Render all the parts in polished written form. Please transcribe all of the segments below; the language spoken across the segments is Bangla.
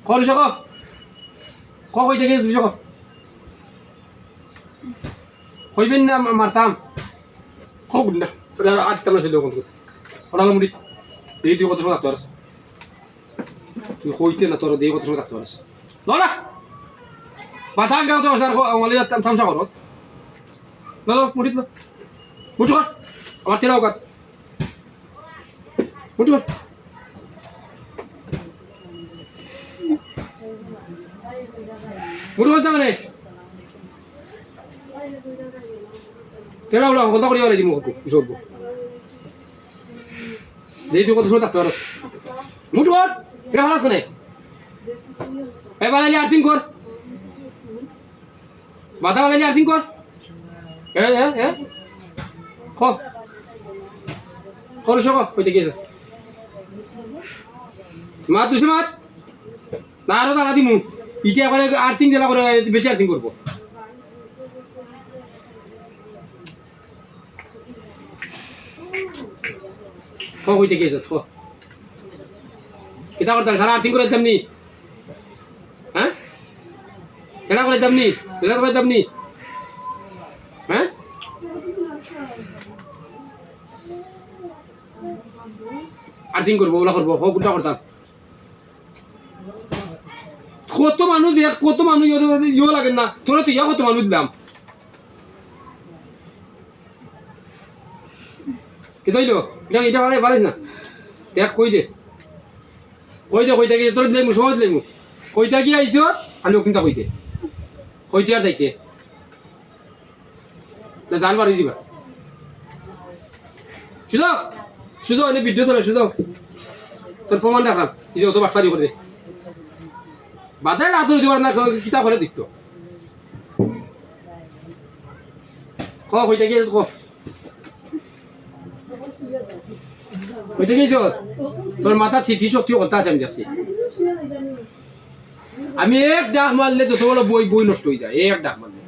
কইছ ক কই থেকে দুইছ ক কইবেন না মারতাম খুব না তোর আজ তামা ছিল কোন ওরা মুড়ি এই তুই কত সময় থাকতে পারস তুই কইতে না তোর দেই কত সময় থাকতে পারস না বাথা গাও তো স্যার আমালে থামসা করো না মুড়ি তো মুড়ি কর আমার তেরাও কাট মুড়ি কর মুড়ি কর মানে তেরাও না কথা করিয়া লাগি মুখ সব দেই তুই কত সময় থাকতে পারস মুড়ি কর এটা ভালো আছে না এবার আলি আর্থিং কর বাধা বানালি আর্থিং কর করো সব কইতে গিয়েছে মাত দুশো মাত না আরো জানা দিমু ইটা করে আর্থিং জেলা করে বেশি আর্থিং করবো কইতে গিয়েছে কিতা করতে সারা আর্থিং করে তেমনি হ্যাঁ কেনা করে তেমনি কেনা করে তেমনি হ্যাঁ আর্থিং করবো ওলা করবো কোনটা করতাম কত মানুষ দেখ কত মানুষ ইয়ে লাগে না তোরা তো ইয়া কত মানুষ দিলাম কেটে এটা ভালো পারিস না দেখ কই দে কইতে গিয়ে তোর দিলাম সহজ দিলাম কইতে গিয়ে আইস খালি ওখানটা কইতে আর যাইতে না জান পারি যাবা সুজাও এনে ভিডিও চলে সুজাও তোর প্রমাণ দেখাম এই যে অত বাটপারি করে বাদায় না তোর দিবার না কিতা করে দেখতো কইতে গিয়ে কইতে গিয়েছ তোর মাথা স্মৃতি শক্তি কথা আছে আমি যাচ্ছি আমি এক ডাক মারলে যত বড় বই নষ্ট হয়ে যায় এক ডাক মারলে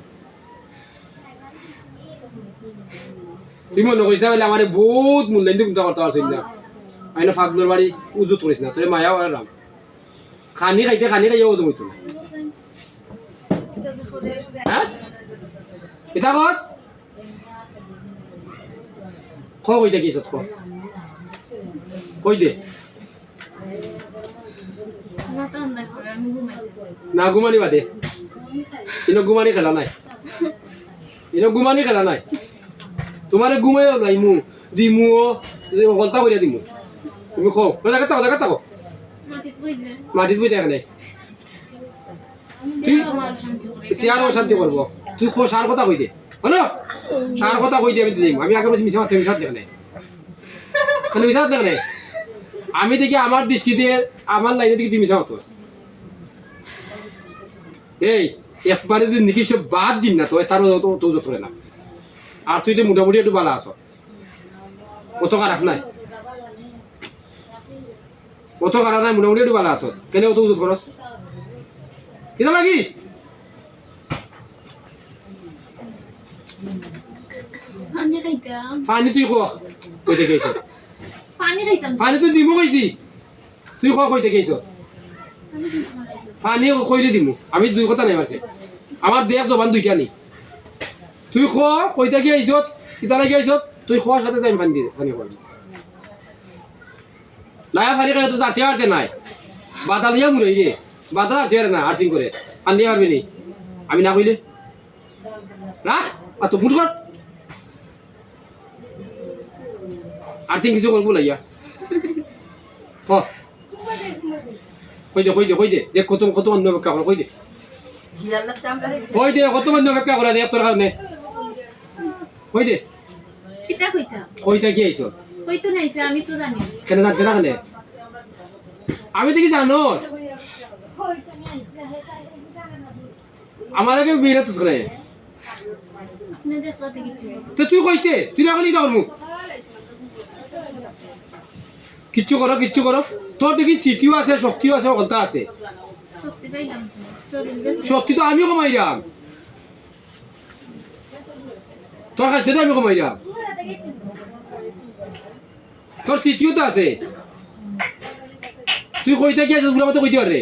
তুই মনে করিস না বলে আমার বহুত মূল্যায়ন কিন্তু করতে পারছিস না আমি না ফাগলোর বাড়ি উজুত করিস না তোর মায়াও আর রাম খানি খাইয়ে ওজন হইতো না হ্যাঁ এটা কস কইতে গিয়েছ কই দে না ঘুমানি বাদে ইনো ঘুমানি খেলা নাই তোমারে ঘুমাই লাইমু দিমু গলতা করিয়া দিমু তুমি খো জায়গা থাকো মাটিত বই দেখ নাই তুই চেয়ারও শান্তি করবো তুই সার কথা কই দে হলো সার কথা কই দে আমি দিম আমি আগে বসে মিশাত দেখ নাই খালি মিশাত দেখ নাই আমি দেখি আমার দৃষ্টিতে আমার লাইনে দেখি তুই মিশা হতোস এই একবারে যদি নিকিস বাদ দিন না তো তার তো যত না আর তুই তো মোটামুটি একটু ভালো আছো অত খারাপ নাই মোটামুটি একটু ভালো আছো কেন অত উজত খরচ কিনা লাগি পানি তুই কইতে গেছ পানি তুই দিব কইছি তুই কইতে গেছ পানি কইলে দিমু আমি দুই কথা নাই মারছে আমার দেখ জবান দুইটা নেই তুই কইতে গিয়ে আইছত কিতা লাগি আইছত তুই খোয়ার সাথে টাইম পানি করবি লায়া ফারি করে তো আরতে আরতে নাই বাদালিয়া মুরই রে বাদা আরতে না আরতিং করে আনলি পারবি নি আমি না কইলে রাখ আর তো মুট কর আরতিং কিছু করবো লাইয়া কই দে দেখ কত অন্য অপেক্ষা কর কই দে কত অন্য অপেক্ষা করা দে তোর কারণে কই দে কইতা কি আইছ কইতো নাইছে আমি তো জানি কেন আমি দেখি জানোস আমার আগে বিরত করে আপনি দেখলাতে কিছু তো তুই কইতে তুই না কইলি দাও কিচ্ছু করো তোর দেখি স্মৃতিও আছে শক্তিও আছে কথা আছে শক্তি পাইলাম শক্তি তো আমিও কমাইলাম তোর কাছ থেকে আমি কমাইলাম তোর স্মৃতিও তো আছে তুই কইতে কি আছিস মতো কইতে পারে